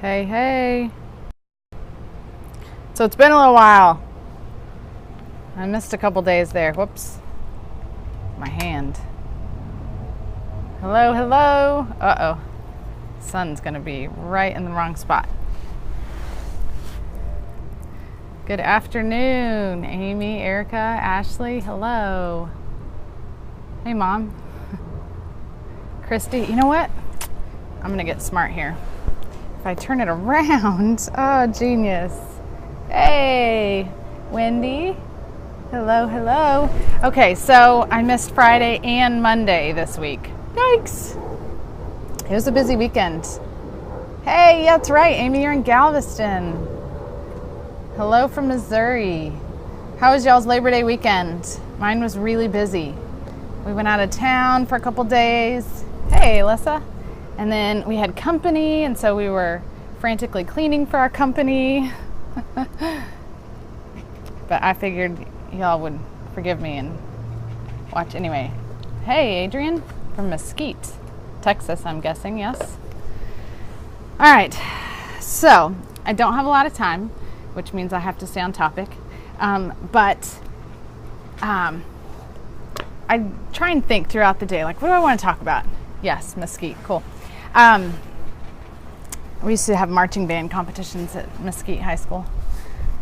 Hey, hey. So it's been a little while. I missed a couple days there. Whoops. My hand. Hello, hello. Uh-oh. Sun's gonna be right in the wrong spot. Good afternoon, Amy, Erica, Ashley. Hello. Hey, Mom. Christy, you know what? I'm gonna get smart here. If I turn it around, oh, genius. Hey, Wendy. Hello, hello. Okay, so I missed Friday and Monday this week. Yikes. It was a busy weekend. Hey, that's right, Amy, you're in Galveston. Hello from Missouri. How was y'all's Labor Day weekend? Mine was really busy. We went out of town for a couple days. Hey, Alyssa. And then we had company, and so we were frantically cleaning for our company. But I figured y'all would forgive me and watch anyway. Hey, Adrian from Mesquite, Texas, I'm guessing, yes? All right, so I don't have a lot of time, which means I have to stay on topic. But I try and think throughout the day, like, what do I want to talk about? Yes, Mesquite, cool. We used to have marching band competitions at Mesquite High School,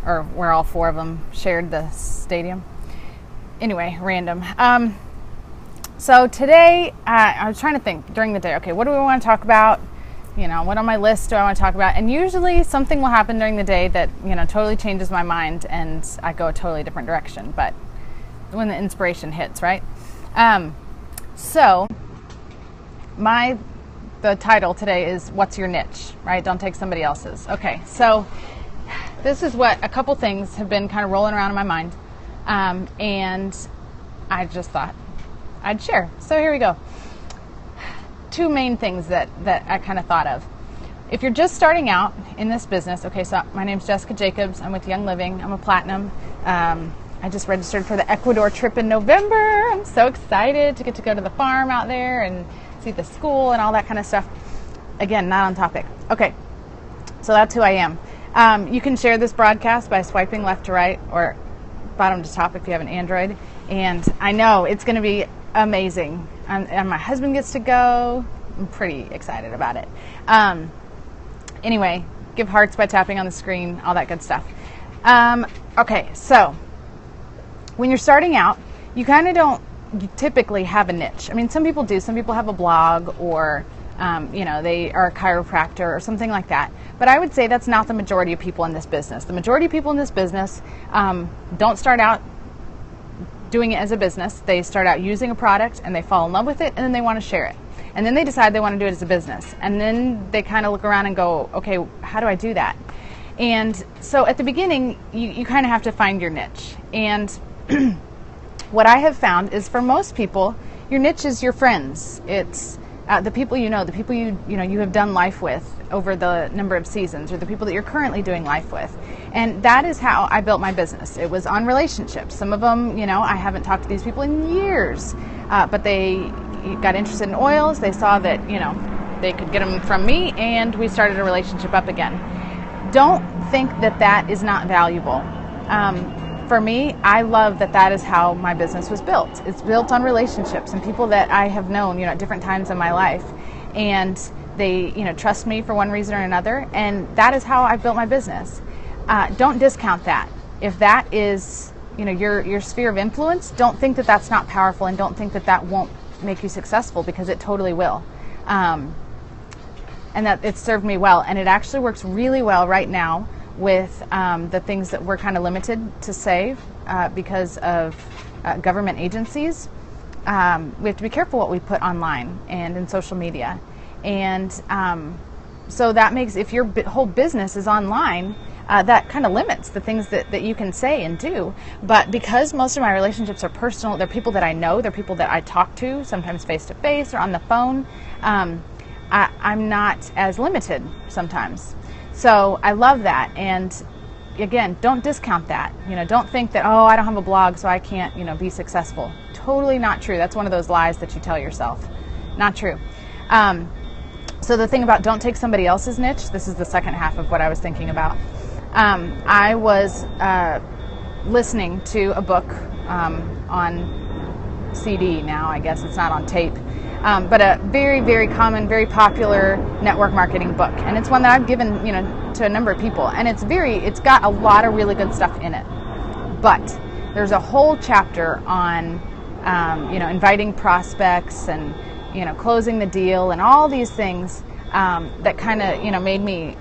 or where all four of them shared the stadium. Anyway, random. So today, I was trying to think during the day, okay, what do we want to talk about? You know, what on my list do I want to talk about? And usually something will happen during the day that, you know, totally changes my mind and I go a totally different direction. But when the inspiration hits, right? So the title today is What's Your Niche, right? Don't take somebody else's. Okay, so this is what a couple things have been kind of rolling around in my mind. And I just thought I'd share. So here we go. Two main things that I kind of thought of. If you're just starting out in this business, okay, so my name's Jessica Jacobs. I'm with Young Living. I'm a platinum. I just registered for the Ecuador trip in November. I'm so excited to get to go to the farm out there and see the school and all that kind of stuff. Again, not on topic. Okay, so that's who I am. You can share this broadcast by swiping left to right or bottom to top if you have an Android. And I know it's going to be amazing. And my husband gets to go. I'm pretty excited about it. Anyway, give hearts by tapping on the screen, all that good stuff. Okay, so when you're starting out, you kind of don't typically have a niche. I mean, some people do. Some people have a blog or, you know, they are a chiropractor or something like that. But I would say that's not the majority of people in this business. The majority of people in this business don't start out doing it as a business. They start out using a product and they fall in love with it and then they want to share it. And then they decide they want to do it as a business. And then they kind of look around and go, okay, how do I do that? And so at the beginning, you kind of have to find your niche. And what I have found is for most people, your niche is your friends. It's the people you know, the people you have done life with over the number of seasons, or the people that you're currently doing life with. And that is how I built my business. It was on relationships. Some of them, you know, I haven't talked to these people in years, but they got interested in oils. They saw that, you know, they could get them from me, and we started a relationship up again. Don't think that that is not valuable. For me, I love that is how my business was built. It's built on relationships and people that I have known, you know, at different times in my life. And they, you know, trust me for one reason or another. And that is how I built my business. Don't discount that. If that is, you know, your sphere of influence, don't think that that's not powerful, and don't think that that won't make you successful, because it totally will. And that it served me well. And it actually works really well right now with the things that we're kind of limited to say because of government agencies. We have to be careful what we put online and in social media. And so that makes, if your whole business is online, that kind of limits the things that you can say and do. But because most of my relationships are personal, they're people that I know, they're people that I talk to, sometimes face to face or on the phone, I'm not as limited sometimes. So I love that. And again, don't discount that. You know, don't think that, oh, I don't have a blog, so I can't, you know, be successful. Totally not true. That's one of those lies that you tell yourself. Not true. So the thing about don't take somebody else's niche, this is the second half of what I was thinking about. I was listening to a book on CD now, I guess it's not on tape, but a very, very common, very popular network marketing book. And it's one that I've given, to a number of people. And it's got a lot of really good stuff in it. But there's a whole chapter on, inviting prospects and, closing the deal and all these things that kind of, made me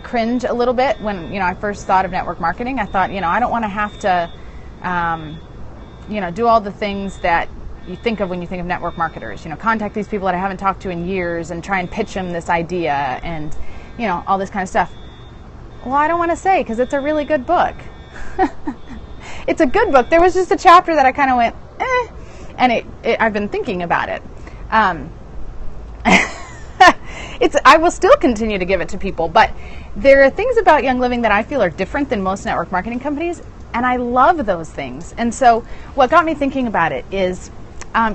cringe a little bit when, I first thought of network marketing. I thought, I don't want to have to, do all the things that you think of when you think of network marketers, contact these people that I haven't talked to in years and try and pitch them this idea and, all this kind of stuff. Well, I don't want to say, because it's a really good book. It's a good book. There was just a chapter that I kind of went, and I've been thinking about it. I will still continue to give it to people, but there are things about Young Living that I feel are different than most network marketing companies, and I love those things. And so what got me thinking about it is,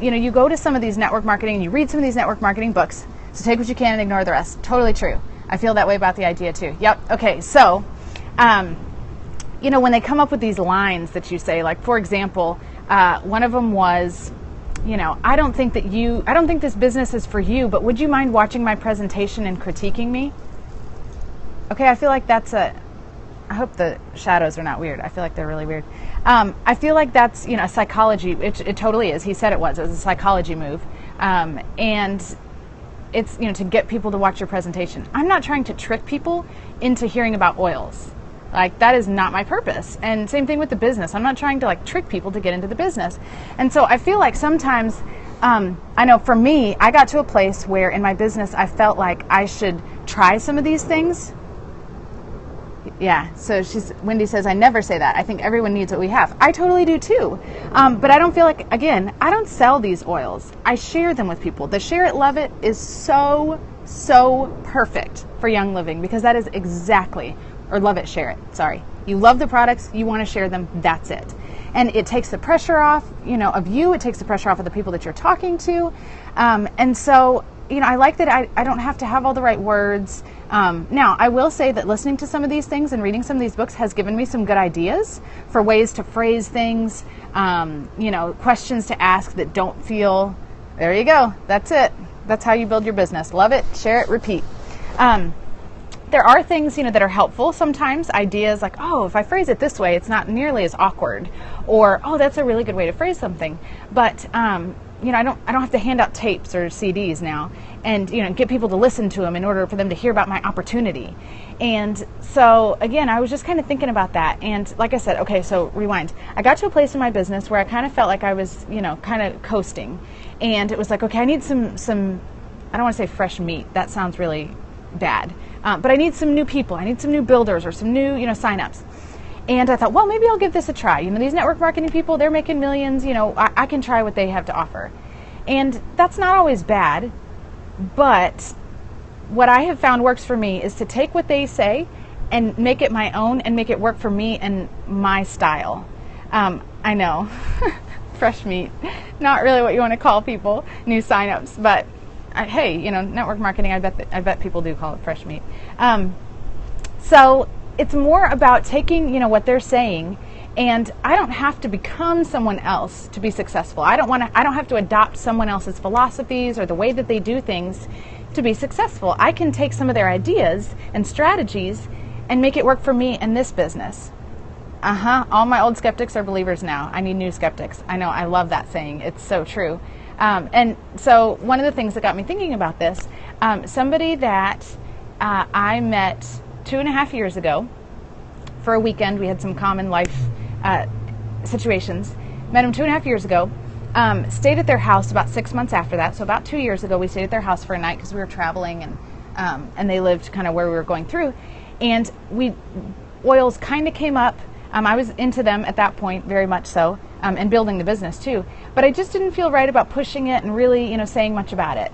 you go to some of these network marketing and you read some of these network marketing books, so take what you can and ignore the rest. Totally true. I feel that way about the idea too. Yep. Okay. So, when they come up with these lines that you say, like, for example, one of them was, I don't think this business is for you, but would you mind watching my presentation and critiquing me? Okay. I feel like I hope the shadows are not weird. I feel like they're really weird. I feel like that's, a psychology. It totally is. He said it was a psychology move. And it's, to get people to watch your presentation. I'm not trying to trick people into hearing about oils. Like, that is not my purpose. And same thing with the business. I'm not trying to trick people to get into the business. And so I feel like sometimes, I know for me, I got to a place where in my business, I felt like I should try some of these things. Yeah, so Wendy says, I never say that. I think everyone needs what we have. I totally do too. But I don't feel like, again, I don't sell these oils. I share them with people. The Share It, Love It is so perfect for Young Living, because that is exactly, or Love It, Share It, sorry. You love the products, you want to share them, that's it. And it takes the pressure off, of you. It takes the pressure off of the people that you're talking to. And so, I like that I don't have to have all the right words. Now, I will say that listening to some of these things and reading some of these books has given me some good ideas for ways to phrase things, questions to ask that don't feel, there you go, that's it. That's how you build your business. Love it, share it, repeat. There are things, that are helpful sometimes, ideas like, oh, if I phrase it this way, it's not nearly as awkward, or, oh, that's a really good way to phrase something. But, I don't have to hand out tapes or CDs now and, get people to listen to them in order for them to hear about my opportunity. And so, again, I was just kind of thinking about that. And like I said, okay, so rewind. I got to a place in my business where I kind of felt like I was, kind of coasting. And it was like, okay, I need some, I don't want to say fresh meat. That sounds really bad. But I need some new people. I need some new builders or some new, signups. And I thought, well, maybe I'll give this a try. These network marketing people, they're making millions. I can try what they have to offer. And that's not always bad. But what I have found works for me is to take what they say and make it my own and make it work for me and my style. I know, fresh meat, not really what you want to call people, new signups, but hey, network marketing, I bet people do call it fresh meat. So it's more about taking, what they're saying, and I don't have to become someone else to be successful. I don't have to adopt someone else's philosophies or the way that they do things to be successful. I can take some of their ideas and strategies and make it work for me in this business. All my old skeptics are believers now. I need new skeptics. I know, I love that saying. It's so true. And so one of the things that got me thinking about this, somebody that I met 2.5 years ago for a weekend, we had some common life situations, met him 2.5 years ago, stayed at their house about 6 months after that. So about 2 years ago, we stayed at their house for a night because we were traveling and they lived kind of where we were going through. And oils kind of came up. I was into them at that point, very much so, and building the business too. But I just didn't feel right about pushing it and really, saying much about it.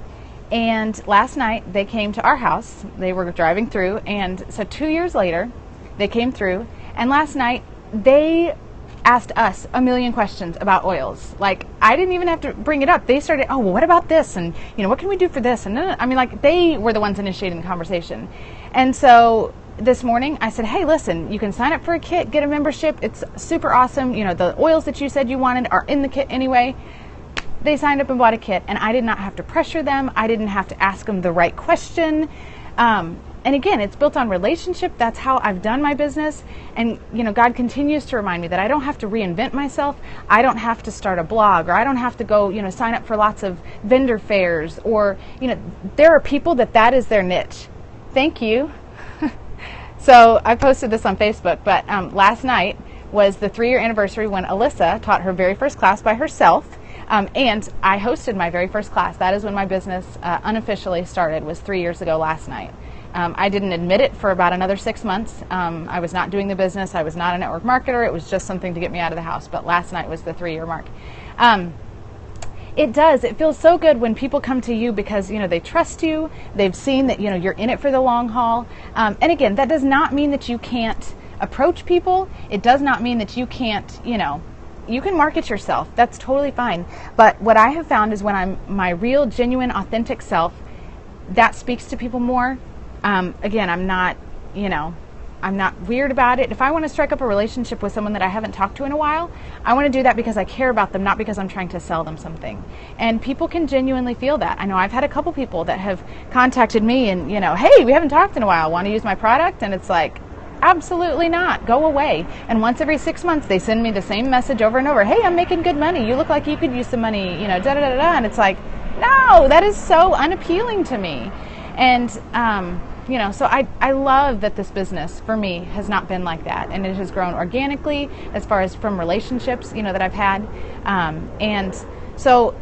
And last night they came to our house. They were driving through, and so 2 years later, they came through. And last night they asked us a million questions about oils. Like, I didn't even have to bring it up. They started, oh, well, what about this? And, what can we do for this? And I mean, like, they were the ones initiating the conversation. And so this morning I said, hey, listen, you can sign up for a kit, get a membership. It's super awesome. The oils that you said you wanted are in the kit anyway. They signed up and bought a kit, and I did not have to pressure them. I didn't have to ask them the right question. And again, it's built on relationship. That's how I've done my business. And, God continues to remind me that I don't have to reinvent myself. I don't have to start a blog, or I don't have to go, sign up for lots of vendor fairs, or, there are people that is their niche. Thank you. So I posted this on Facebook, but last night was the 3-year anniversary when Alyssa taught her very first class by herself. And I hosted my very first class. That is when my business unofficially started, was 3 years ago last night. I didn't admit it for about another 6 months. I was not doing the business. I was not a network marketer. It was just something to get me out of the house. But last night was the 3-year mark. It feels so good when people come to you because, they trust you. They've seen that, you're in it for the long haul. And again, that does not mean that you can't approach people. It does not mean that you can't, you can market yourself. That's totally fine. But what I have found is when I'm my real, genuine, authentic self, that speaks to people more. Again, I'm not weird about it. If I want to strike up a relationship with someone that I haven't talked to in a while, I want to do that because I care about them, not because I'm trying to sell them something. And people can genuinely feel that. I know I've had a couple people that have contacted me and, hey, we haven't talked in a while. Want to use my product? And it's like, absolutely not. Go away. And once every 6 months, they send me the same message over and over. Hey, I'm making good money. You look like you could use some money, da-da-da-da. And it's like, no, that is so unappealing to me. And, so I love that this business for me has not been like that. And it has grown organically as far as from relationships, that I've had. And so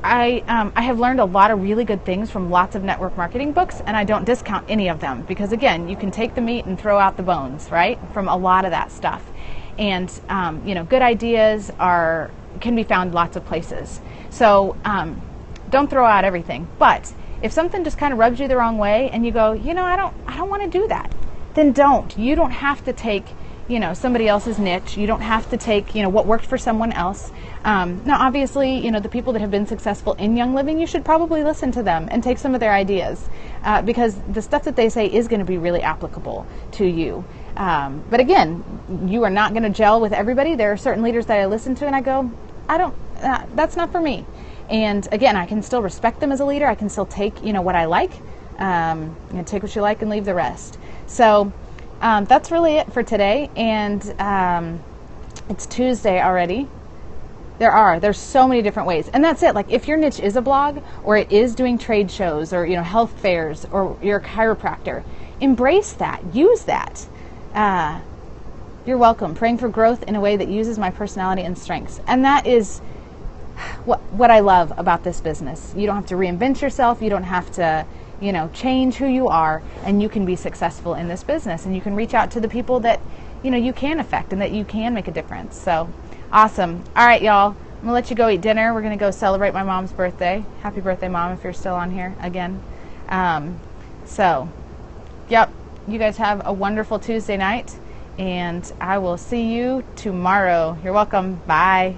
I have learned a lot of really good things from lots of network marketing books, and I don't discount any of them because, again, you can take the meat and throw out the bones, right, from a lot of that stuff. And, good ideas can be found lots of places. So don't throw out everything. But if something just kind of rubs you the wrong way and you go, I don't want to do that, then don't. You don't have to take, somebody else's niche. You don't have to take, what worked for someone else. Now, obviously, the people that have been successful in Young Living, you should probably listen to them and take some of their ideas because the stuff that they say is going to be really applicable to you. But again, you are not going to gel with everybody. There are certain leaders that I listen to and I go, that's not for me. And again, I can still respect them as a leader. I can still take, what I like, take what you like and leave the rest. So that's really it for today. And it's Tuesday already. There's so many different ways. And that's it. Like if your niche is a blog or it is doing trade shows or, health fairs or you're a chiropractor, embrace that. Use that. You're welcome. Praying for growth in a way that uses my personality and strengths. And that is what I love about this business. You don't have to reinvent yourself. You don't have to, change who you are, and you can be successful in this business, and you can reach out to the people that, you can affect and that you can make a difference. So awesome. All right, y'all. I'm gonna let you go eat dinner. We're gonna go celebrate my mom's birthday. Happy birthday, Mom, if you're still on here again. Yep. You guys have a wonderful Tuesday night, and I will see you tomorrow. You're welcome. Bye.